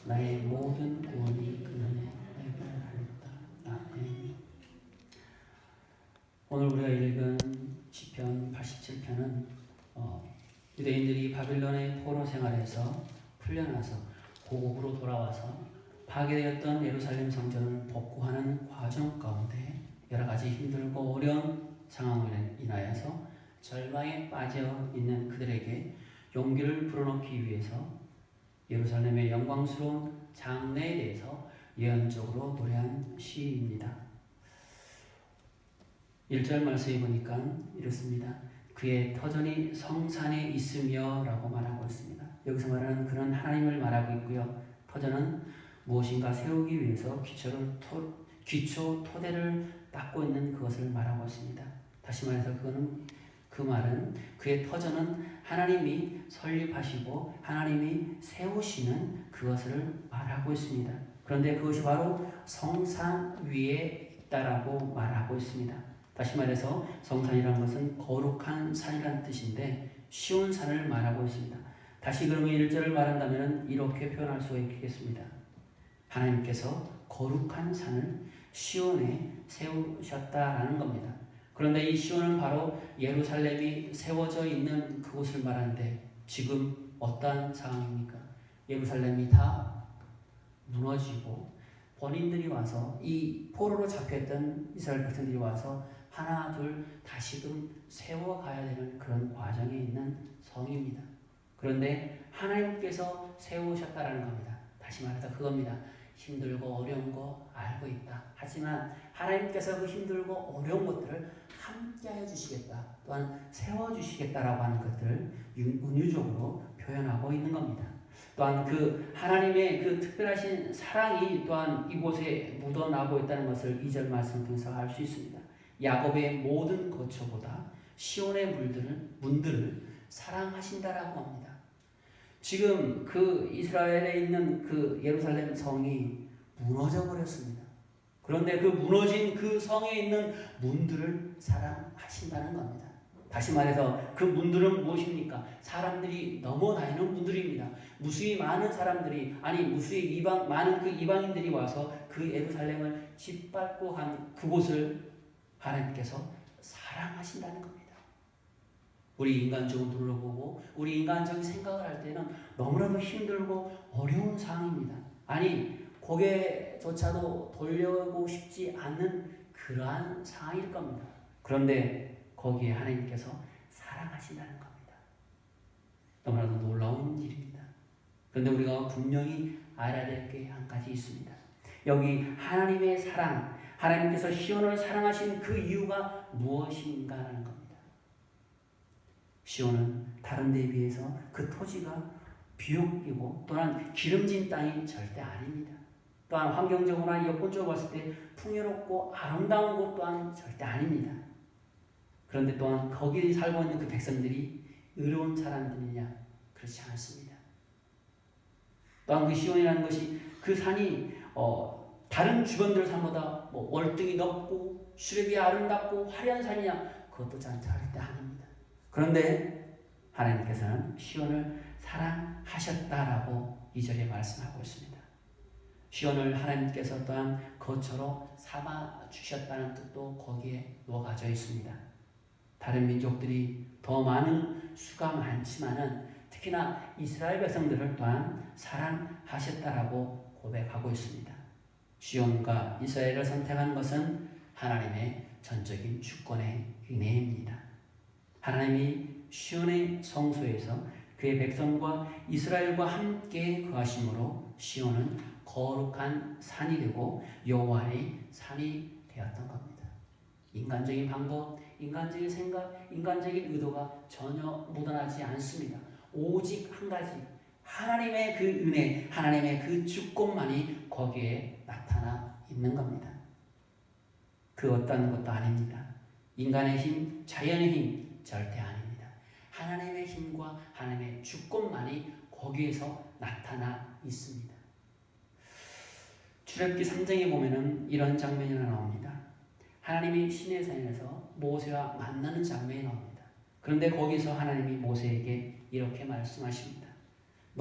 나의 모든 구원이 그분의 은혜를 하였다. 아멘. 오늘 우리가 읽은 시편 87편은 유대인들이 바빌론의 포로 생활에서 풀려나서 고국으로 돌아와서 파괴되었던 예루살렘 성전을 복구하는 과정 가운데 여러 가지 힘들고 어려운 상황으로 인하여서 절망에 빠져 있는 그들에게 용기를 불어넣기 위해서 예루살렘의 영광스러운 장래에 대해서 예언적으로 노래한 시입니다. 1절 말씀에 보니까 이렇습니다. 그의 터전이 성산에 있으며 라고 말하고 있습니다. 여기서 말하는 그는 하나님을 말하고 있고요. 터전은 무엇인가 세우기 위해서 기초 토대를 닦고 있는 그것을 말하고 있습니다. 다시 말해서 그 말은 그의 터전은 하나님이 설립하시고 하나님이 세우시는 그것을 말하고 있습니다. 그런데 그것이 바로 성산 위에 있다라고 말하고 있습니다. 다시 말해서 성산이라는 것은 거룩한 산이라는 뜻인데 시온 산을 말하고 있습니다. 다시 그러면 1절을 말한다면 이렇게 표현할 수가 있겠습니다. 하나님께서 거룩한 산을 시온에 세우셨다라는 겁니다. 그런데 이 시온은 바로 예루살렘이 세워져 있는 그곳을 말하는데 지금 어떠한 상황입니까? 예루살렘이 다 무너지고 본인들이 와서 이 포로로 잡혔던 이스라엘 백성들이 와서 하나 둘 다시금 세워가야 되는 그런 과정에 있는 성입니다. 그런데 하나님께서 세우셨다라는 겁니다. 다시 말해서 그겁니다. 힘들고 어려운 거 알고 있다. 하지만 하나님께서 그 힘들고 어려운 것들을 함께하여 주시겠다. 또한 세워주시겠다라고 하는 것들을 은유적으로 표현하고 있는 겁니다. 또한 그 하나님의 그 특별하신 사랑이 또한 이곳에 묻어나고 있다는 것을 2절 말씀 통해서 알 수 있습니다. 야곱의 모든 거처보다 시온의 문들을 사랑하신다라고 합니다. 지금 그 이스라엘에 있는 그 예루살렘 성이 무너져 버렸습니다. 그런데 그 무너진 그 성에 있는 문들을 사랑하신다는 겁니다. 다시 말해서 그 문들은 무엇입니까? 사람들이 넘어다니는 문들입니다. 무수히 많은 사람들이 무수히 많은 그 이방인들이 와서 그 예루살렘을 짓밟고 한 그곳을 하나님께서 사랑하신다는 겁니다. 우리 인간적으로 둘러보고 우리 인간적인 생각을 할 때는 너무나도 힘들고 어려운 상황입니다. 고개조차도 돌려고 싶지 않는 그러한 상황일 겁니다. 그런데 거기에 하나님께서 사랑하신다는 겁니다. 너무나도 놀라운 일입니다. 그런데 우리가 분명히 알아야 될 게 한 가지 있습니다. 여기 하나님의 사랑, 하나님께서 시온을 사랑하신 그 이유가 무엇인가라는 겁니다. 시온은 다른 데에 비해서 그 토지가 비옥이고 또한 기름진 땅이 절대 아닙니다. 또한 환경적으로나 여건적으로 봤을 때 풍요롭고 아름다운 곳 또한 절대 아닙니다. 그런데 또한 거기 살고 있는 그 백성들이 의로운 사람들이냐? 그렇지 않습니다. 또한 그 시온이라는 것이 그 산이 다른 주변들 산보다 월등히 높고 수렵이 아름답고 화려한 산이냐? 그것도 절대 아닙니다. 그런데 하나님께서는 시온을 사랑하셨다라고 2절에 말씀하고 있습니다. 시온을 하나님께서 또한 거처로 삼아 주셨다는 뜻도 거기에 녹아져 있습니다. 다른 민족들이 더 많은 수가 많지만은 특히나 이스라엘 백성들을 또한 사랑하셨다라고 고백하고 있습니다. 시온과 이스라엘을 선택한 것은 하나님의 전적인 주권의 은혜입니다. 하나님이 시온의 성소에서 그의 백성과 이스라엘과 함께 거하심으로 시온은 거룩한 산이 되고 여호와의 산이 되었던 겁니다. 인간적인 방법, 인간적인 생각, 인간적인 의도가 전혀 묻어나지 않습니다. 오직 한 가지, 하나님의 그 은혜, 하나님의 그 주권만이 거기에 나타나 있는 겁니다. 그 어떤 것도 아닙니다. 인간의 힘, 자연의 힘 절대 아닙니다. 하나님의 힘과 하나님의 주권만이 거기에서 나타나 있습니다. 출애굽기 3장에 보면은 이런 장면이 나옵니다. 하나님이 시내산에서 모세와 만나는 장면이 나옵니다. 그런데 거기서 하나님이 모세에게 이렇게 말씀하십니다.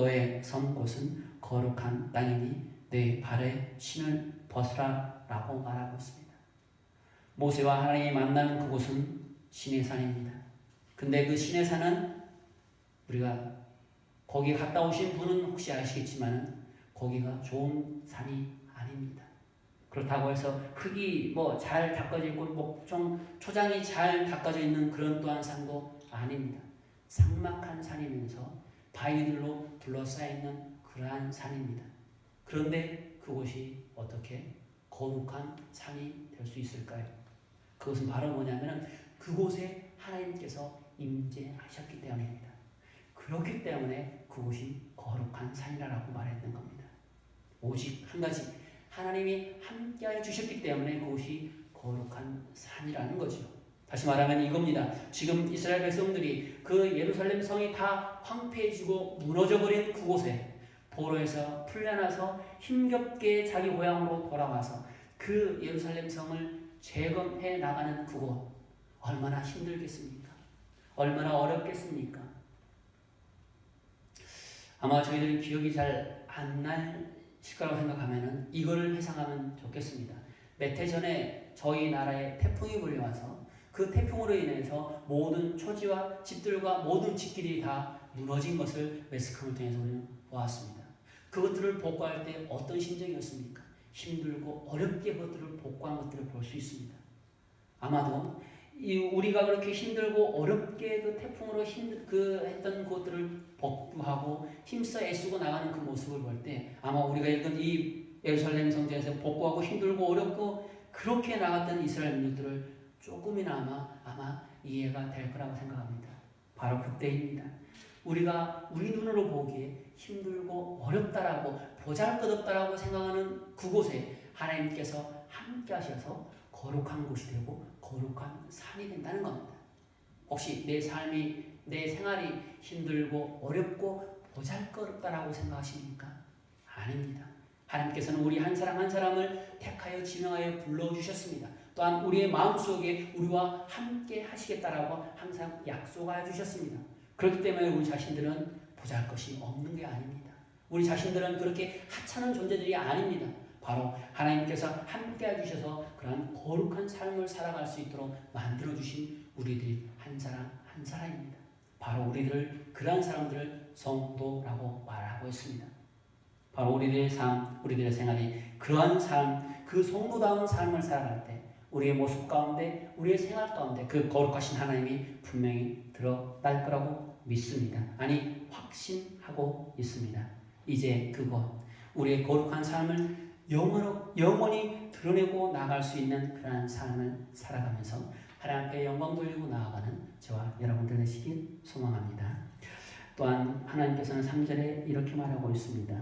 너의 선 곳은 거룩한 땅이니 내 발에 신을 벗으라 라고 말하고 있습니다. 모세와 하나님이 만나는 그곳은 신의 산입니다. 근데 그 신의 산은 우리가 거기 갔다 오신 분은 혹시 아시겠지만 거기가 좋은 산이 아닙니다. 그렇다고 해서 흙이 잘 닦아져 있고 초장이 잘 닦아져 있는 그런 또한 산도 아닙니다. 삭막한 산이면서 바위들로 둘러싸여 있는 그러한 산입니다. 그런데 그곳이 어떻게 거룩한 산이 될 수 있을까요? 그것은 바로 뭐냐면 그곳에 하나님께서 임재하셨기 때문입니다. 그렇기 때문에 그곳이 거룩한 산이라고 말했던 겁니다. 오직 한 가지, 하나님이 함께하여 주셨기 때문에 그곳이 거룩한 산이라는 거죠. 다시 말하면 이겁니다. 지금 이스라엘 백성들이 그 예루살렘 성이 다 황폐해지고 무너져버린 그곳에 포로에서 풀려나서 힘겹게 자기 고향으로 돌아와서 그 예루살렘 성을 재건해 나가는 그곳, 얼마나 힘들겠습니까? 얼마나 어렵겠습니까? 아마 저희들이 기억이 잘 안 나실 거라고 생각하면 이거를 회상하면 좋겠습니다. 몇 해 전에 저희 나라에 태풍이 불려와서 그 태풍으로 인해서 모든 초지와 집들과 모든 집길이 다 무너진 것을 매스컴을 통해서 우리는 보았습니다. 그것들을 복구할 때 어떤 심정이었습니까? 힘들고 어렵게 그것들을 복구한 것들을 볼 수 있습니다. 아마도 우리가 그렇게 힘들고 어렵게 그 태풍으로 했던 것들을 복구하고 힘써 애쓰고 나가는 그 모습을 볼 때 아마 우리가 읽은 이 예루살렘 성전에서 복구하고 힘들고 어렵고 그렇게 나갔던 이스라엘 민족들을 조금이나마 아마 이해가 될 거라고 생각합니다. 바로 그때입니다. 우리가 우리 눈으로 보기에 힘들고 어렵다라고 보잘것없다라고 생각하는 그곳에 하나님께서 함께 하셔서 거룩한 곳이 되고 거룩한 산이 된다는 겁니다. 혹시 내 삶이, 내 생활이 힘들고 어렵고 보잘것없다라고 생각하십니까? 아닙니다. 하나님께서는 우리 한 사람 한 사람을 택하여 지명하여 불러주셨습니다. 또한 우리의 마음속에 우리와 함께 하시겠다라고 항상 약속하여 주셨습니다. 그렇기 때문에 우리 자신들은 보잘것이 없는 게 아닙니다. 우리 자신들은 그렇게 하찮은 존재들이 아닙니다. 바로 하나님께서 함께 해주셔서 그러한 거룩한 삶을 살아갈 수 있도록 만들어주신 우리들이 한 사람 한 사람입니다. 바로 우리들을 그러한 사람들을 성도라고 말하고 있습니다. 바로 우리들의 삶, 우리들의 생활이 그러한 삶, 그 성도다운 삶을 살아갈 때 우리의 모습 가운데, 우리의 생활 가운데 그 거룩하신 하나님이 분명히 드러날 거라고 믿습니다. 아니, 확신하고 있습니다. 이제 그것, 우리의 거룩한 삶을 영원히 드러내고 나갈 수 있는 그러한 삶을 살아가면서 하나님께 영광 돌리고 나아가는 저와 여러분들 되시길 소망합니다. 또한 하나님께서는 3절에 이렇게 말하고 있습니다.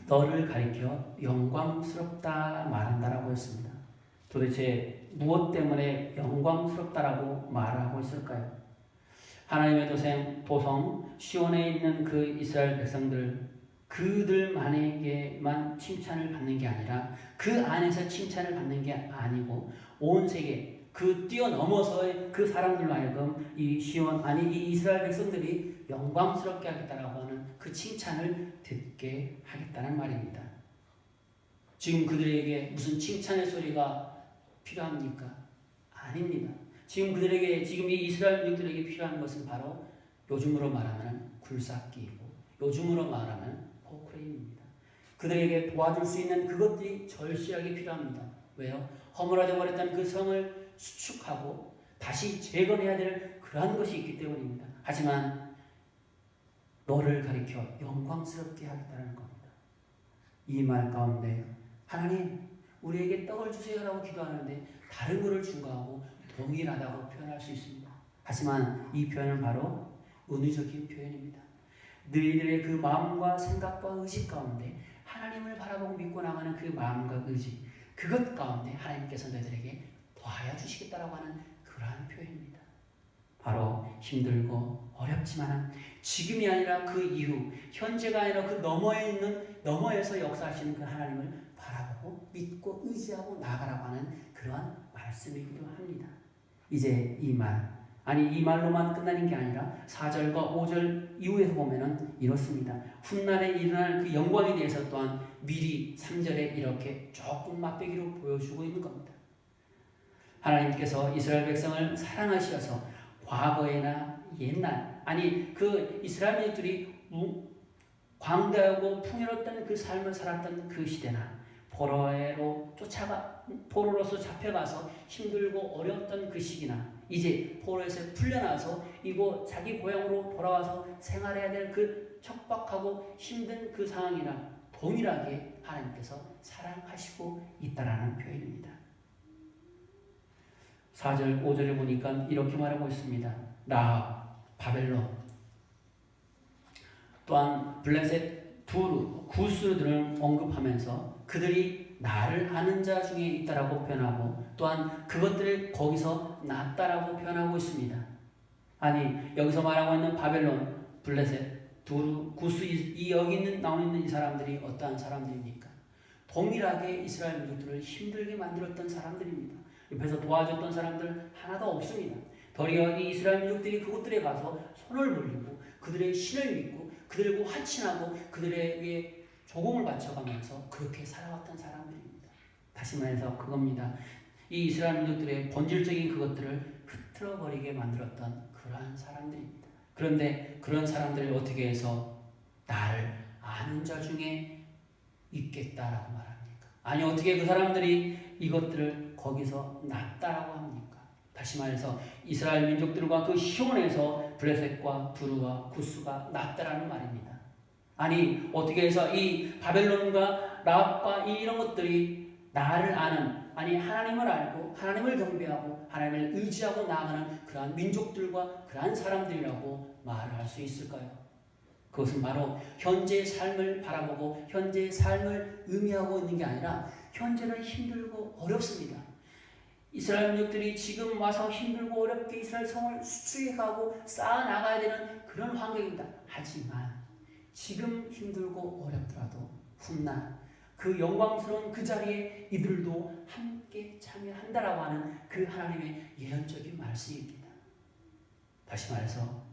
너를 가리켜 영광스럽다 말한다라고 했습니다. 도대체 무엇 때문에 영광스럽다라고 말하고 있을까요? 하나님의 도성 시온에 있는 그 이스라엘 백성들, 그들만에게만 칭찬을 받는 게 아니라 그 안에서 칭찬을 받는 게 아니고 온 세계 그 뛰어넘어서의 그 사람들로 하여금 이 이스라엘 백성들이 영광스럽게 하겠다라고 하는 그 칭찬을 듣게 하겠다는 말입니다. 지금 그들에게 무슨 칭찬의 소리가 필요합니까? 아닙니다. 지금 이 이스라엘 민족들에게 필요한 것은 바로 요즘으로 말하면 굴삭기이고 요즘으로 말하면 포크레인입니다. 그들에게 도와줄 수 있는 그것들이 절실하게 필요합니다. 왜요? 허물어져 버렸던 그 성을 수축하고 다시 재건해야 될 그러한 것이 있기 때문입니다. 하지만 너를 가리켜 영광스럽게 하겠다는 겁니다. 이 말 가운데 하나님 우리에게 떡을 주세요라고 기도하는데 다른 것을 중과하고 동일하다고 표현할 수 있습니다. 하지만 이 표현은 바로 은유적인 표현입니다. 너희들의 그 마음과 생각과 의식 가운데 하나님을 바라보고 믿고 나가는 그 마음과 의지, 그것 가운데 하나님께서 너희들에게 더하여 주시겠다라고 하는 그러한 표현입니다. 바로 힘들고 어렵지만 지금이 아니라 그 이후, 현재가 아니라 그 너머에서 역사하시는 그 하나님을 바라보고 믿고 의지하고 나아가라고 하는 그러한 말씀이기도 합니다. 이제 이 말, 아니 이 말로만 끝나는 게 아니라 4절과 5절 이후에서 보면은 이렇습니다. 훗날에 일어날 그 영광에 대해서 또한 미리 3절에 이렇게 조금 맛보기로 보여주고 있는 겁니다. 하나님께서 이스라엘 백성을 사랑하셔서 과거에나 옛날 아니 그 이스라엘 민족들이 광대하고 풍요로웠던 그 삶을 살았던 그 시대나 포로로서 잡혀가서 힘들고 어려웠던 그 시기나 이제 포로에서 풀려나서 이곳 자기 고향으로 돌아와서 생활해야 될 그 척박하고 힘든 그 상황이나 동일하게 하나님께서 사랑하시고 있다라는 표현입니다. 4절 5절에 보니까 이렇게 말하고 있습니다. 라합, 바벨론, 또한 블레셋, 두루, 구스들을 언급하면서 그들이 나를 아는 자 중에 있다라고 표현하고 또한 그것들을 거기서 낫다라고 표현하고 있습니다. 아니 여기서 말하고 있는 바벨론, 블레셋, 두루, 구스 이 여기 나오는 이 사람들이 어떠한 사람들입니까? 동일하게 이스라엘 민족들을 힘들게 만들었던 사람들입니다. 옆에서 도와줬던 사람들 하나도 없습니다. 도리어 이 이스라엘 민족들이 그곳들에 가서 손을 벌리고 그들의 신을 믿고 그들과 화친하고 그들에게 조공을 바쳐가면서 그렇게 살아왔던 사람들입니다. 다시 말해서 그겁니다. 이 이스라엘 민족들의 본질적인 그것들을 흐트러버리게 만들었던 그러한 사람들입니다. 그런데 그런 사람들을 어떻게 해서 나를 아는 자 중에 있겠다라고 말합니까? 아니 어떻게 그 사람들이 이것들을 거기서 낫다라고 합니까? 다시 말해서 이스라엘 민족들과 그 시온에서 블레셋과 두루와 구스가 낫다라는 말입니다. 아니 어떻게 해서 이 바벨론과 라합과 이런 것들이 나를 아는 아니 하나님을 알고 하나님을 경배하고 하나님을 의지하고 나아가는 그러한 민족들과 그러한 사람들이라고 말을 할 수 있을까요? 그것은 바로 현재의 삶을 바라보고 현재의 삶을 의미하고 있는 게 아니라 현재는 힘들고 어렵습니다. 이스라엘 민족들이 지금 와서 힘들고 어렵게 이스라엘 성을 수축해가고 쌓아나가야 되는 그런 환경입니다. 하지만 지금 힘들고 어렵더라도 훗날 그 영광스러운 그 자리에 이들도 함께 참여한다라고 하는 그 하나님의 예언적인 말씀입니다. 다시 말해서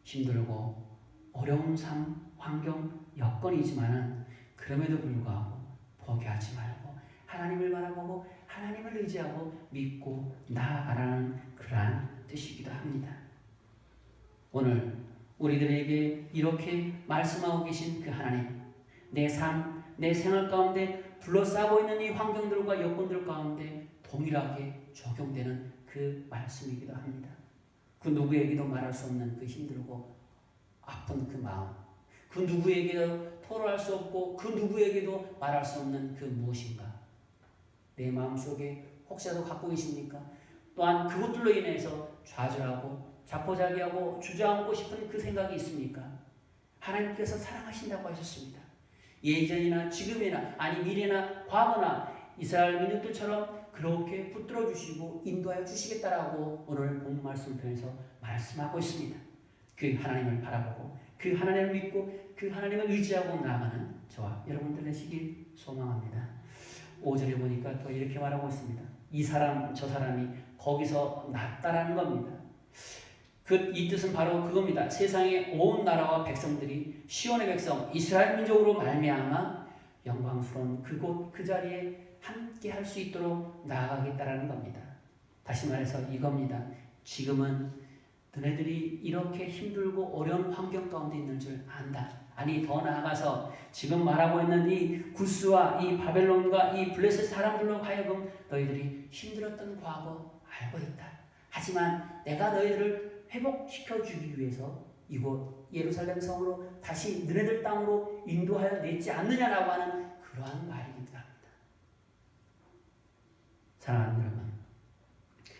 힘들고 어려운 환경, 여건이지만은 그럼에도 불구하고 포기하지 말고 하나님을 바라보고 하나님을 의지하고 믿고 나아가라는 그러한 뜻이기도 합니다. 오늘 우리들에게 이렇게 말씀하고 계신 그 하나님, 내 삶, 내 생활 가운데 둘러싸고 있는 이 환경들과 여건들 가운데 동일하게 적용되는 그 말씀이기도 합니다. 그 누구에게도 말할 수 없는 그 힘들고 아픈 그 마음, 그 누구에게도 토로할 수 없고 그 누구에게도 말할 수 없는 그 무엇인가 내 마음속에 혹시라도 갖고 계십니까? 또한 그것들로 인해서 좌절하고 자포자기하고 주저앉고 싶은 그 생각이 있습니까? 하나님께서 사랑하신다고 하셨습니다. 예전이나 지금이나 아니 미래나 과거나 이스라엘 민족들처럼 그렇게 붙들어 주시고 인도하여 주시겠다라고 오늘 본 말씀 편에서 말씀하고 있습니다. 그 하나님을 바라보고 그 하나님을 믿고 그 하나님을 의지하고 나아가는 저와 여러분들 되시길 소망합니다. 5절에 보니까 또 이렇게 말하고 있습니다. 이 사람 저 사람이 거기서 낫다라는 겁니다. 이 뜻은 바로 그겁니다. 세상의 온 나라와 백성들이 시온의 백성 이스라엘 민족으로 말미암아 영광스러운 그곳 그 자리에 함께 할 수 있도록 나아가겠다라는 겁니다. 다시 말해서 이겁니다. 지금은 너네들이 이렇게 힘들고 어려운 환경 가운데 있는 줄 안다. 아니 더 나아가서 지금 말하고 있는 이 구스와 이 바벨론과 이 블레셋 사람들로 하여금 너희들이 힘들었던 과거 알고 있다. 하지만 내가 너희들을 회복시켜주기 위해서 이곳 예루살렘 성으로 다시 너네들 땅으로 인도하여 냈지 않느냐라고 하는 그러한 말이기도 합니다. 사랑하는 여러분,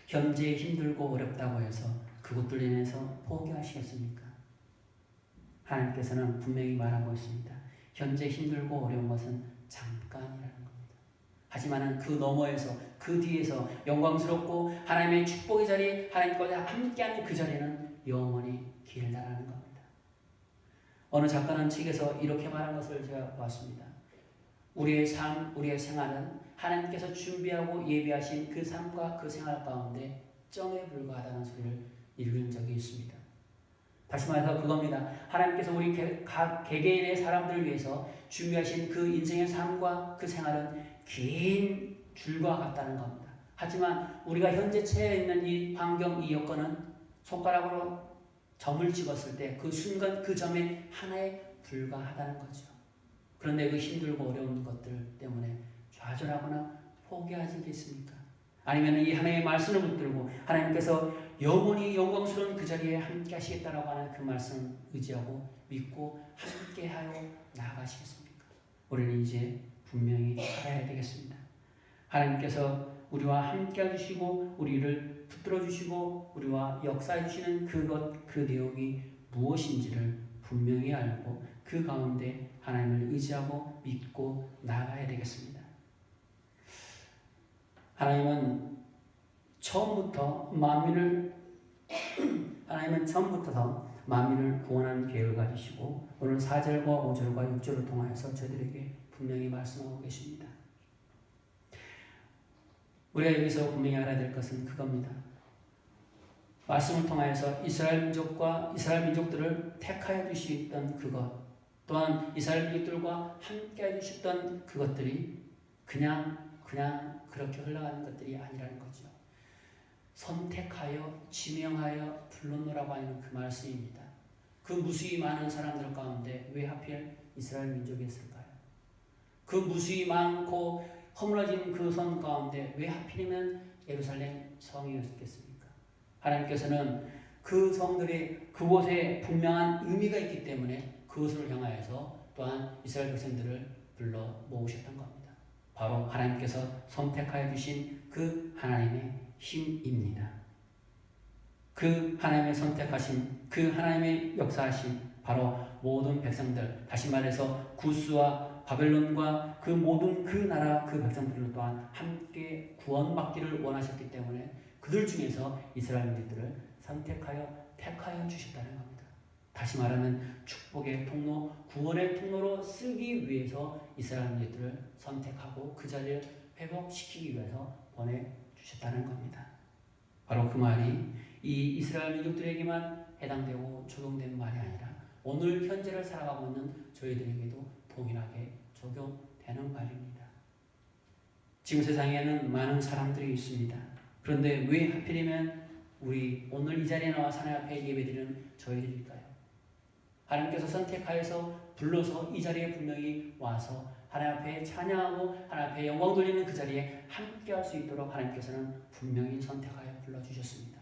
현재 힘들고 어렵다고 해서 그것들로 인해서 포기하시겠습니까? 하나님께서는 분명히 말하고 있습니다. 현재 힘들고 어려운 것은 잠깐이라는 겁니다. 하지만 그 너머에서 그 뒤에서 영광스럽고 하나님의 축복의 자리에 하나님과 함께하는 그 자리는 영원히 길다라는 겁니다. 어느 작가는 책에서 이렇게 말한 것을 제가 봤습니다. 우리의 삶, 우리의 생활은 하나님께서 준비하고 예비하신 그 삶과 그 생활 가운데 점에 불과하다는 소리를 읽은 적이 있습니다. 다시 말해서 그겁니다. 하나님께서 우리 각 개개인의 사람들을 위해서 준비하신 그 인생의 삶과 그 생활은 긴 줄과 같다는 겁니다. 하지만 우리가 현재 처해 있는 이 환경, 이 여건은 손가락으로 점을 찍었을 때 그 순간 그 점에 하나에 불과하다는 거죠. 그런데 그 힘들고 어려운 것들 때문에 좌절하거나 포기하시겠습니까? 아니면 이 하나님의 말씀을 붙들고 하나님께서 영원히 영광스러운 그 자리에 함께 하시겠다라고 하는 그 말씀을 의지하고 믿고 함께하여 나아가시겠습니까? 우리는 이제 분명히 살아야 되겠습니다. 하나님께서 우리와 함께 해주시고 우리를 붙들어 주시고 우리와 역사해 주시는 그것, 그 내용이 무엇인지를 분명히 알고 그 가운데 하나님을 의지하고 믿고 나아가야 되겠습니다. 하나님은 처음부터 만민을 구원하는 계획을 가지시고 오늘 4절과 5절과 6절을 통하여서 저희들에게 분명히 말씀하고 계십니다. 우리가 여기서 분명히 알아야 될 것은 그겁니다. 말씀을 통하여서 이스라엘 민족들을 택하여 주시던 그것, 또한 이스라엘 민족들과 함께 해주셨던 그것들이 그냥 그렇게 흘러가는 것들이 아니라는 거죠. 선택하여 지명하여 불렀노라고 하는 그 말씀입니다. 그 무수히 많은 사람들 가운데 왜 하필 이스라엘 민족이었을까요? 그 무수히 많고 허물어진 그 성 가운데 왜 하필이면 예루살렘 성이었겠습니까? 하나님께서는 그 성들이 그곳에 분명한 의미가 있기 때문에 그것을 향하여서 또한 이스라엘 백성들을 불러 모으셨던 겁니다. 바로 하나님께서 선택하여 주신 그 하나님의 힘입니다. 그 하나님의 선택하신 그 하나님의 역사하신 바로 모든 백성들, 다시 말해서 구스와 바벨론과 그 모든 그 나라 그 백성들을 또한 함께 구원받기를 원하셨기 때문에 그들 중에서 이스라엘 민족들을 선택하여 택하여 주셨다는 겁니다. 다시 말하면 축복의 통로, 구원의 통로로 쓰기 위해서 이스라엘 민족들을 선택하고 그 자리를 회복시키기 위해서 보내주셨다는 겁니다. 바로 그 말이 이 이스라엘 민족들에게만 해당되고 적용되는 말이 아니라 오늘 현재를 살아가고 있는 저희들에게도 동일하게 적용되는 말입니다. 지금 세상에는 많은 사람들이 있습니다. 그런데 왜 하필이면 우리 오늘 이 자리에 나와 하나님 앞에 예배드리는 저희들일까요? 하나님께서 선택하여서 불러서 이 자리에 분명히 와서 하나님 앞에 찬양하고 하나님 앞에 영광 돌리는 그 자리에 함께 할 수 있도록 하나님께서는 분명히 선택하여 불러주셨습니다.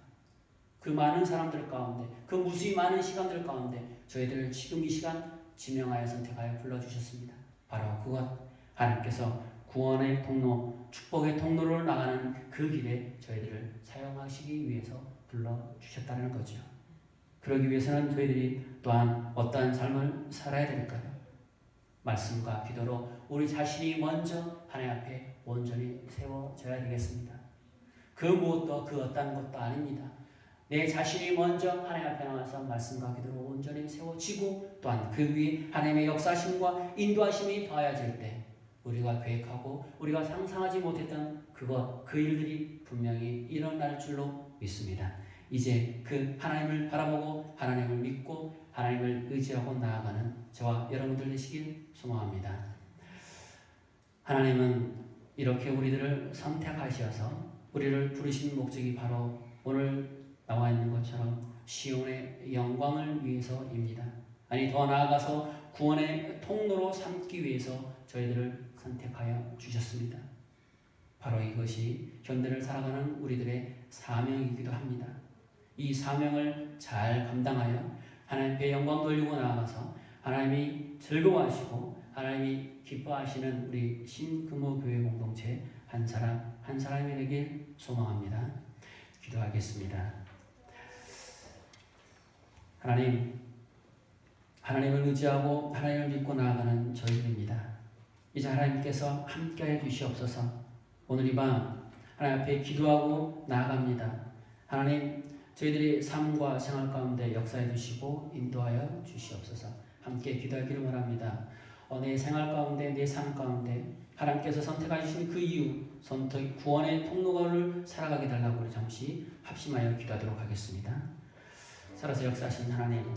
그 많은 사람들 가운데 그 무수히 많은 시간들 가운데 저희들을 지금 이 시간 지명하여 선택하여 불러주셨습니다. 바로 그것 하나님께서 구원의 통로, 축복의 통로로 나가는 그 길에 저희들을 사용하시기 위해서 불러주셨다는 거죠. 그러기 위해서는 저희들이 또한 어떠한 삶을 살아야 될까요? 말씀과 기도로 우리 자신이 먼저 하나님 앞에 온전히 세워져야 되겠습니다. 그 무엇도 그 어떤 것도 아닙니다. 내 자신이 먼저 하나님 앞에 나와서 말씀과 기도로 온전히 세워지고 또한 그 위에 하나님의 역사심과 인도하심이 더하여질 때 우리가 계획하고 우리가 상상하지 못했던 그 일들이 분명히 일어날 줄로 믿습니다. 이제 그 하나님을 바라보고 하나님을 믿고 하나님을 의지하고 나아가는 저와 여러분들 되시길 소망합니다. 하나님은 이렇게 우리들을 선택하셔서 우리를 부르신 목적이 바로 오늘 나와 있는 것처럼 시온의 영광을 위해서입니다. 아니 더 나아가서 구원의 통로로 삼기 위해서 저희들을 선택하여 주셨습니다. 바로 이것이 현대를 살아가는 우리들의 사명이기도 합니다. 이 사명을 잘 감당하여 하나님 앞에 영광 돌리고 나아가서 하나님이 즐거워하시고 하나님이 기뻐하시는 우리 신금호교회 공동체 한 사람 한 사람이 되길 소망합니다. 기도하겠습니다. 하나님을 의지하고 하나님을 믿고 나아가는 저희들입니다. 이제 하나님께서 함께해 주시옵소서. 오늘 이 밤 하나님 앞에 기도하고 나아갑니다. 하나님 저희들이 삶과 생활 가운데 역사해 주시고 인도하여 주시옵소서. 함께 기도하기를 원합니다. 내 생활 가운데 내 삶 가운데 하나님께서 선택하신 그 이유 구원의 통로를 살아가게 달라고 우리 잠시 합심하여 기도하도록 하겠습니다. 살아서 역사하신 하나님,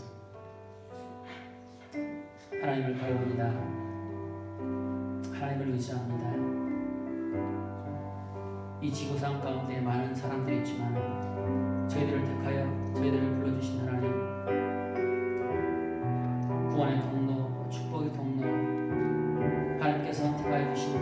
하나님을 바라봅니다. 하나님을 의지합니다. 이 지구상 가운데 많은 사람들이 있지만 저희들을 택하여 저희들을 불러주신 하나님, 구원의 통로, 축복의 통로, 하나님께서 택하여 주신